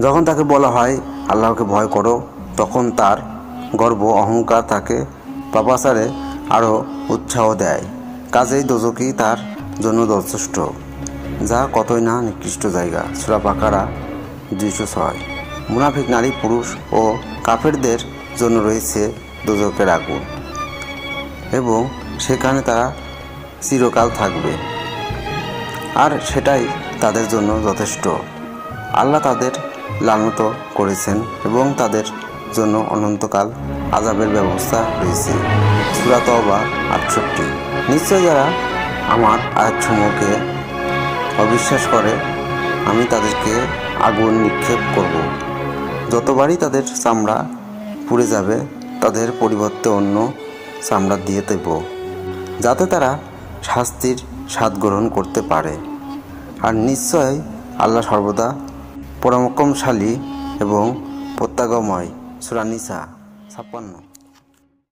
যখন তাকে বলা হয় আল্লাহকে ভয় করো, তখন তার গর্ব অহংকার তাকে পাপাচারে আরও উৎসাহ দেয়। কাজেই দোজখই তার জন্য যথেষ্ট, যা কতই না নিকৃষ্ট জায়গা। সূরা বাকারা 206। মুনাফিক নারী পুরুষ ও কাফেরদের জন্য রয়েছে দোজখের আগুন এবং সেখানে তারা চিরকাল থাকবে, আর সেটাই তাদের জন্য যথেষ্ট। আল্লাহ তাদের লানত করেছেন এবং তাদের জন্য অনন্তকাল আযাবের ব্যবস্থা রয়েছে। সূরা তাওবা 68। নিশ্চয় যারা আমার আয়াতসমূহকে অবিশ্বাস করে, আমি তাদেরকে আগুন নিক্ষেপ করব। যতবারই তাদের চামড়া পুড়ে যাবে, তাদের পরিবর্তে অন্য চামড়া দিয়ে দেব, যাতে তারা শাস্তির স্বাদ গ্রহণ করতে পারে। আর নিশ্চয় আল্লাহ সর্বদা পরাক্রমশালী এবং প্রত্যাজ্ঞাময়। সূরা নিসা 56।